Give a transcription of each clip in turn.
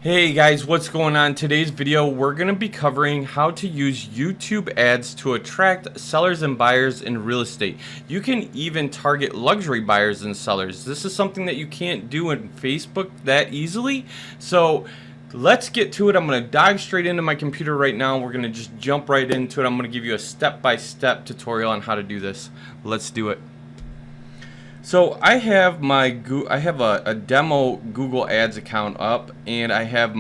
Hey guys, what's going on? Today's video, we're going to be covering how to use YouTube ads to attract sellers and buyers in real estate. You can even target luxury buyers and sellers. This is something that you can't do in Facebook that easily. So let's get to it. I'm going to dive straight into my computer right now. We're going to just jump right into it. I'm going to give you a step-by-step tutorial on how to do this. Let's do it. So I have a demo Google Ads account up, and I have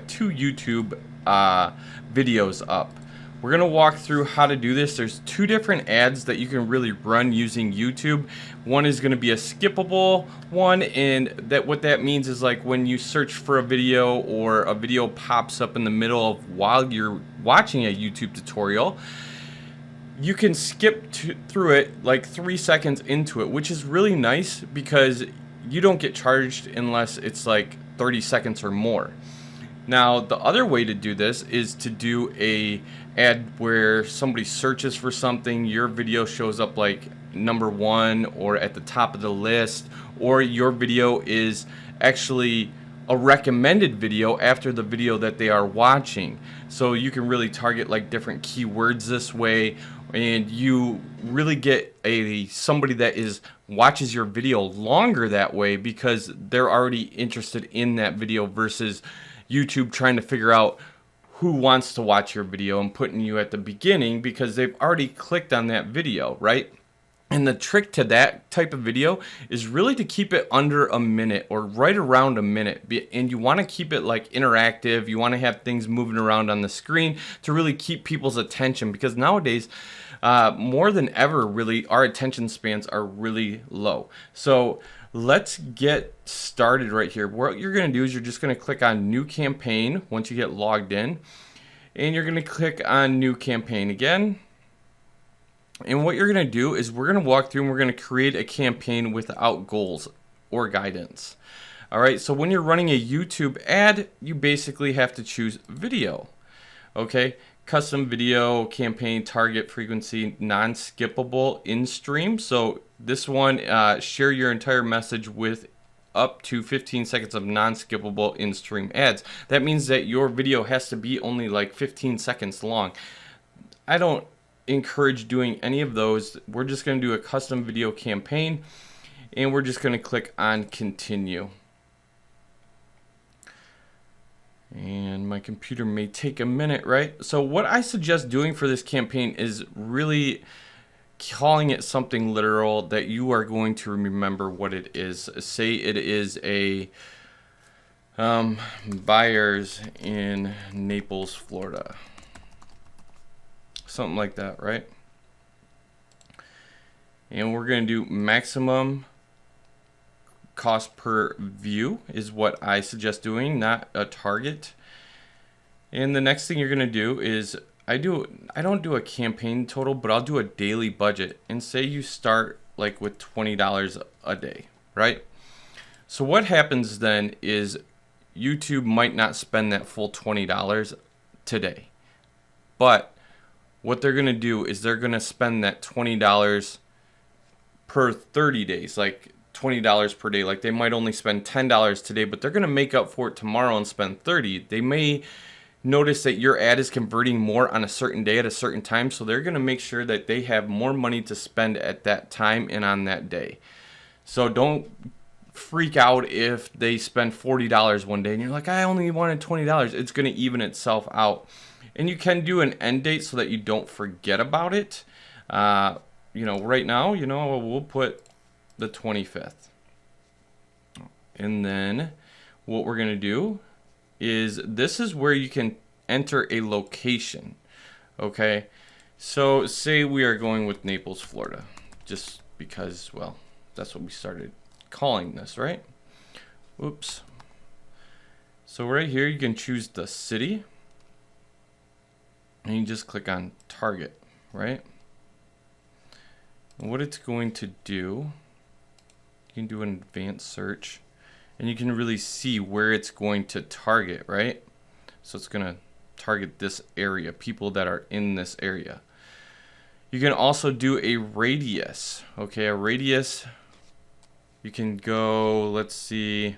two YouTube videos up. We're gonna walk through how to do this. There's two different ads that you can really run using YouTube. One is gonna be a skippable one, and what that means is like when you search for a video or a video pops up in the middle of while you're watching a YouTube tutorial, you can skip through it like 3 seconds into it, which is really nice because you don't get charged unless it's like 30 seconds or more. Now, the other way to do this is to do a ad where somebody searches for something, your video shows up like #1 or at the top of the list, or your video is actually a recommended video after the video that they are watching. So you can really target like different keywords this way, and you really get somebody that watches your video longer that way because they're already interested in that video versus YouTube trying to figure out who wants to watch your video and putting you at the beginning because they've already clicked on that video, right? And the trick to that type of video is really to keep it under a minute or right around a minute. And you want to keep it like interactive. You want to have things moving around on the screen to really keep people's attention, because nowadays, more than ever, really, our attention spans are really low. So let's get started right here. What you're going to do is you're just going to click on New Campaign once you get logged in. And you're going to click on New Campaign again. And what you're going to do is we're going to walk through and we're going to create a campaign without goals or guidance. All right, so when you're running a YouTube ad, you basically have to choose video. Okay, custom video campaign, target frequency, non-skippable in stream. So this one, share your entire message with up to 15 seconds of non-skippable in-stream ads. That means that your video has to be only like 15 seconds long. I don't encourage doing any of those. We're just going to do a custom video campaign, and we're just going to click on continue. And my computer may take a minute, right? So what I suggest doing for this campaign is really calling it something literal that you are going to remember what it is. Say it is a buyers in Naples, Florida. Something like that, right? And we're going to do maximum cost per view is what I suggest doing, not a target. And the next thing you're going to do is I don't do a campaign total, but I'll do a daily budget. And say you start like with $20 a day, right? So what happens then is YouTube might not spend that full $20 today, but what they're going to do is they're going to spend that $20 per 30 days, like $20 per day. Like they might only spend $10 today, but they're going to make up for it tomorrow and spend $30. They may notice that your ad is converting more on a certain day at a certain time, so they're going to make sure that they have more money to spend at that time and on that day. So don't freak out if they spend $40 one day and you're like, I only wanted $20. It's going to even itself out. And you can do an end date so that you don't forget about it. Right now, we'll put the 25th. And then what we're going to do is this is where you can enter a location. Okay, so say we are going with Naples, Florida, just because, well, that's what we started calling this, right? Oops. So right here you can choose the city. And you just click on target, right? And what it's going to do, you can do an advanced search, and you can really see where it's going to target, right? So it's going to target this area, people that are in this area. You can also do a radius. Okay, a radius, you can go, let's see,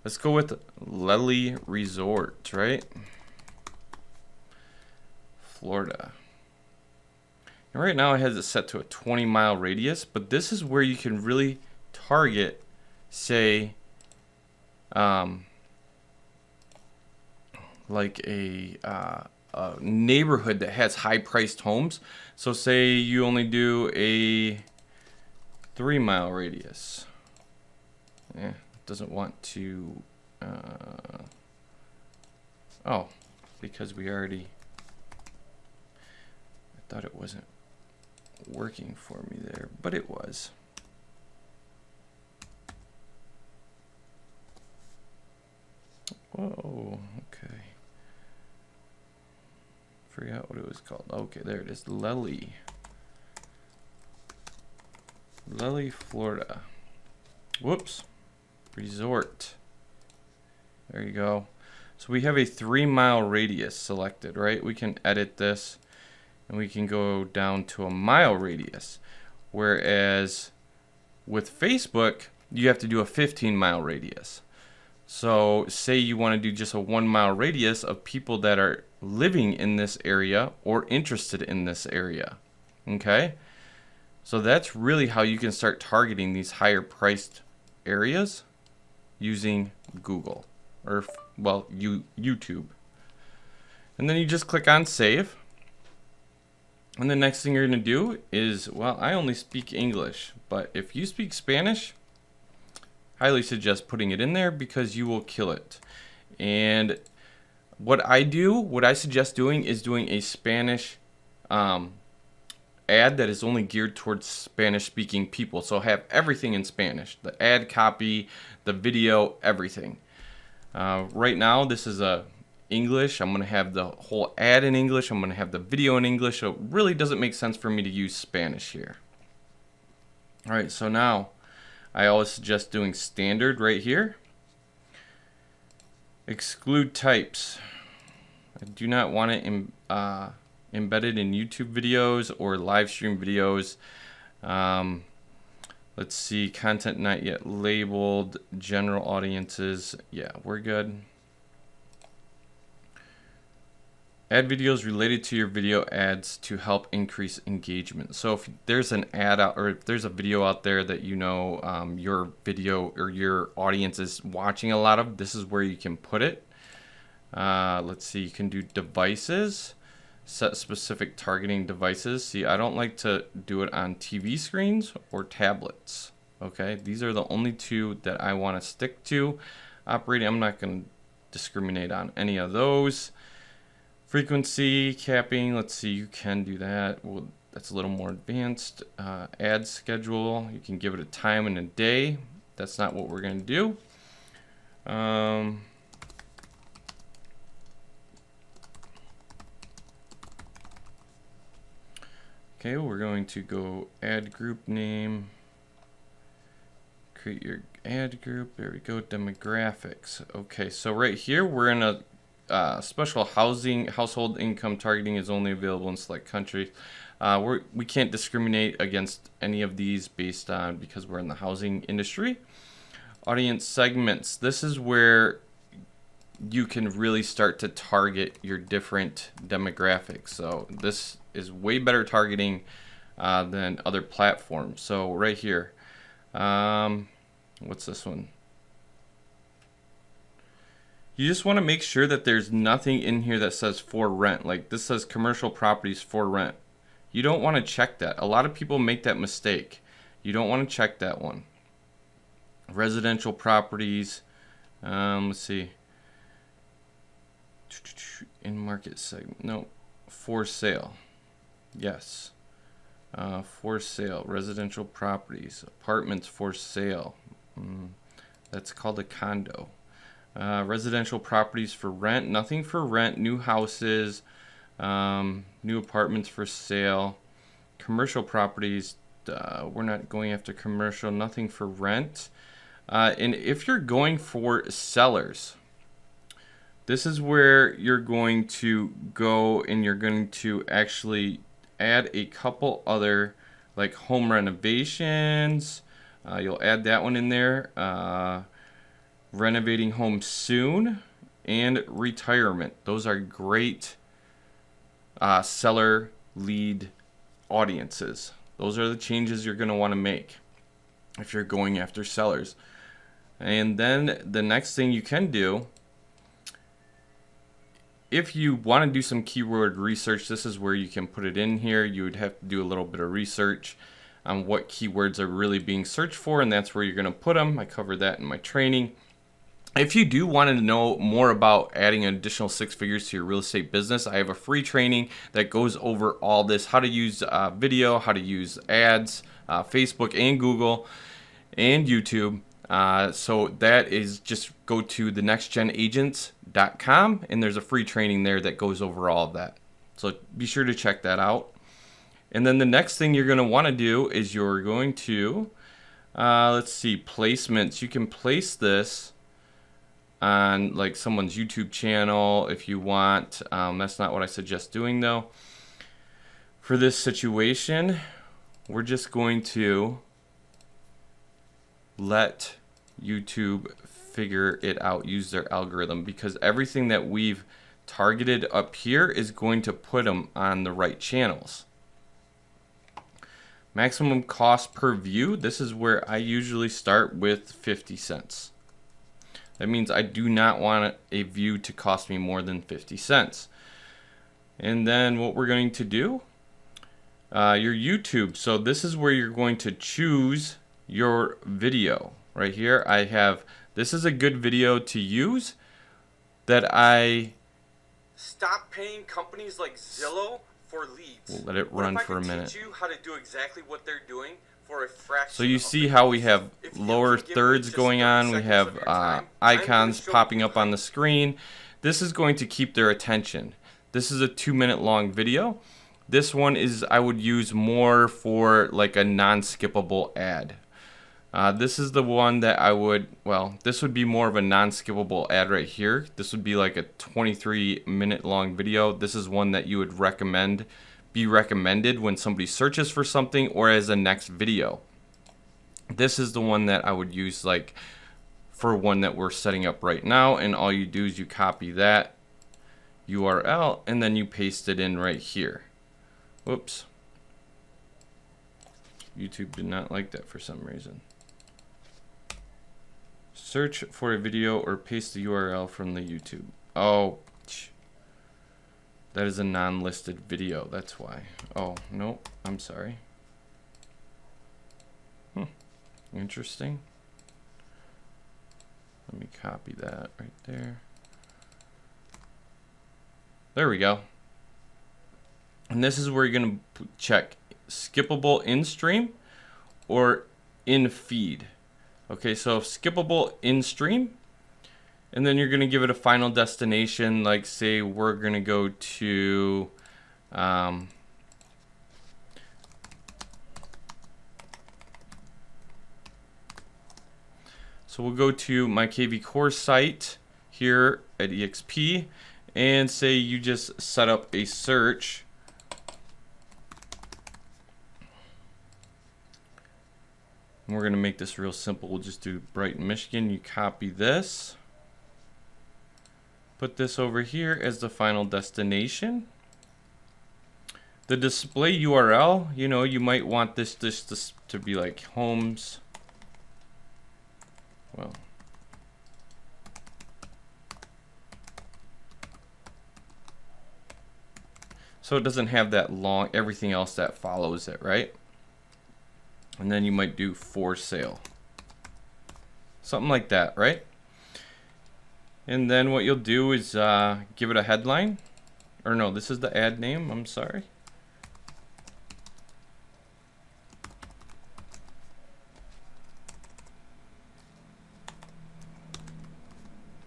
Let's go with Lely Resort, right? Florida. And right now it has it set to a 20-mile radius, but this is where you can really target, say, like a neighborhood that has high-priced homes. So say you only do a 3-mile radius. Yeah, it doesn't want to. Oh, because we already. I thought it wasn't working for me there, but it was. Whoa, okay. Forgot what it was called. Okay, there it is. Lely, Florida. Whoops. Resort. There you go. So we have a 3-mile radius selected, right? We can edit this and we can go down to a mile radius. Whereas with Facebook, you have to do a 15-mile radius. So say you want to do just a 1-mile radius of people that are living in this area or interested in this area. Okay? So that's really how you can start targeting these higher priced areas using Google or, well, YouTube. And then you just click on save. And the next thing you're going to do is, well, I only speak English, but if you speak Spanish, highly suggest putting it in there because you will kill it. And what I suggest doing is doing a Spanish ad that is only geared towards Spanish speaking people. So have everything in Spanish, the ad copy, the video, everything. Right now this is a English. I'm going to have the whole ad in English. I'm going to have the video in English. So it really doesn't make sense for me to use Spanish here. All right, so now I always suggest doing standard right here. Exclude types. I do not want it embedded in YouTube videos or live stream videos. Let's see, content not yet labeled, general audiences. Yeah, we're good. Add videos related to your video ads to help increase engagement. So if there's an ad out, or if there's a video out there that you know your video or your audience is watching a lot of, this is where you can put it. Let's see, you can do devices, set specific targeting devices. See, I don't like to do it on TV screens or tablets. Okay, these are the only two that I want to stick to. Operating, I'm not going to discriminate on any of those. Frequency capping, let's see, you can do that. Well, that's a little more advanced. Ad schedule, you can give it a time and a day. That's not what we're going to do. Okay, we're going to go ad group name. Create your ad group. There we go. Demographics. Okay, so right here we're in a special household income targeting is only available in select countries. We can't discriminate against any of these based on because we're in the housing industry. Audience segments. This is where you can really start to target your different demographics. So this is way better targeting than other platforms. So right here, what's this one? You just want to make sure that there's nothing in here that says for rent. Like this says commercial properties for rent. You don't want to check that. A lot of people make that mistake. You don't want to check that one. Residential properties. Let's see. In market segment. No. For sale. Yes. For sale. Residential properties. Apartments for sale. That's called a condo. Residential properties for rent, nothing for rent, new houses, new apartments for sale, commercial properties, we're not going after commercial, nothing for rent. And if you're going for sellers, this is where you're going to go and you're going to actually add a couple other like home renovations. You'll add that one in there. renovating home soon, and retirement. Those are great seller lead audiences. Those are the changes you're going to want to make if you're going after sellers. And then the next thing you can do, if you want to do some keyword research, this is where you can put it in here. You would have to do a little bit of research on what keywords are really being searched for, and that's where you're going to put them. I covered that in my training. If you do want to know more about adding an additional 6 figures to your real estate business, I have a free training that goes over all this, how to use video, how to use ads, Facebook and Google and YouTube. So that is, just go to thenextgenagents.com, and there's a free training there that goes over all of that. So be sure to check that out. And then the next thing you're going to want to do is you're going to, let's see, placements. You can place this on like someone's YouTube channel if you want. That's not what I suggest doing though. For this situation, we're just going to let YouTube figure it out, use their algorithm, because everything that we've targeted up here is going to put them on the right channels. Maximum cost per view, this is where I usually start with 50 cents. That means I do not want a view to cost me more than 50 cents. And then what we're going to do, your YouTube. So this is where you're going to choose your video. Right here I have, this is a good video to use that I stop paying companies like Zillow for leads. We'll let it run for a minute. Teach you how to do exactly what they're doing for a fraction. So you see how we have lower thirds going on, we have icons popping up on the screen. This is going to keep their attention. This is a 2-minute long video. This one is, I would use more for like a non-skippable ad. This is the one that I would, well, this would be more of a non-skippable ad right here. This would be like a 23-minute long video. This is one that you would be recommended when somebody searches for something or as a next video. This is the one that I would use like for one that we're setting up right now, and all you do is you copy that URL and then you paste it in right here. Whoops. YouTube did not like that for some reason. Search for a video or paste the URL from the YouTube. Oh, that is a non-listed video. That's why. Oh, no, I'm sorry. Interesting. Let me copy that right there. There we go. And this is where you're going to check skippable in stream or in feed. Okay, so skippable in stream, and then you're going to give it a final destination, like say we're going to go to so we'll go to my KV course site here at EXP, and say you just set up a search. We're going to make this real simple. We'll just do Brighton, Michigan. You copy this. Put this over here as the final destination. The display URL, you know, you might want this to be like homes. Well, so it doesn't have that long, everything else that follows it, right? And then you might do for sale. Something like that, right? And then what you'll do is give it a headline. Or no, this is the ad name, I'm sorry.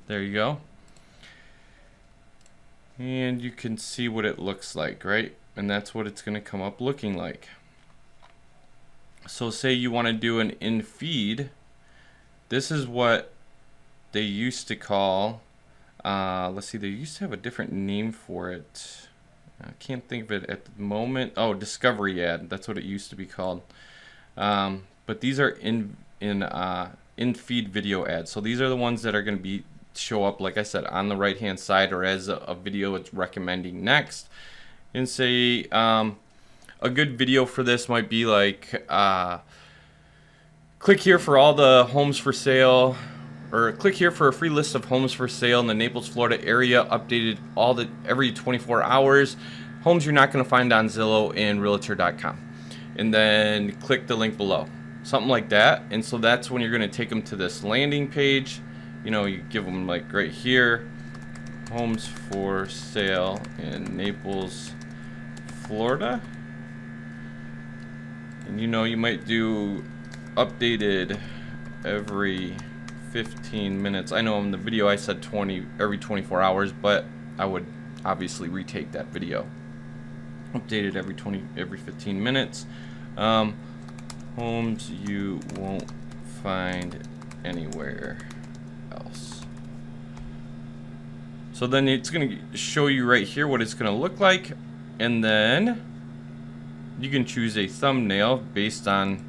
There you go. And you can see what it looks like, right? And that's what it's going to come up looking like. So say you want to do an in feed. This is what they used to call, let's see, they used to have a different name for it. I can't think of it at the moment. Oh, discovery ad. That's what it used to be called. But these are in feed video ads. So these are the ones that are going to show up, like I said, on the right hand side or as a video it's recommending next. And say a good video for this might be like click here for all the homes for sale, or click here for a free list of homes for sale in the Naples, Florida area, updated every 24 hours. Homes you're not going to find on Zillow and Realtor.com. And then click the link below. Something like that. And so that's when you're going to take them to this landing page. You know, you give them like right here, homes for sale in Naples, Florida. And you know, you might do updated every 15 minutes. I know in the video I said every 24 hours, but I would obviously retake that video. Updated every 15 minutes. Homes you won't find anywhere else. So then it's going to show you right here what it's going to look like, and then you can choose a thumbnail based on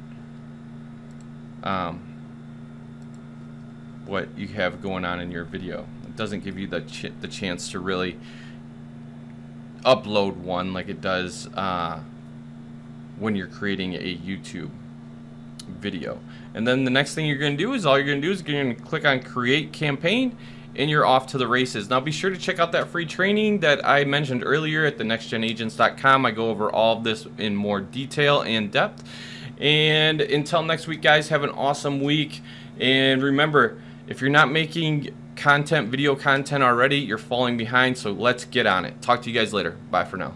what you have going on in your video. It doesn't give you the chance to really upload one like it does when you're creating a YouTube video. And then the next thing you're going to do is you're going to click on create campaign, and you're off to the races. Now be sure to check out that free training that I mentioned earlier at thenextgenagents.com. I go over all of this in more detail and depth. And until next week, guys, have an awesome week. And remember, if you're not making video content already, you're falling behind, so let's get on it. Talk to you guys later. Bye for now.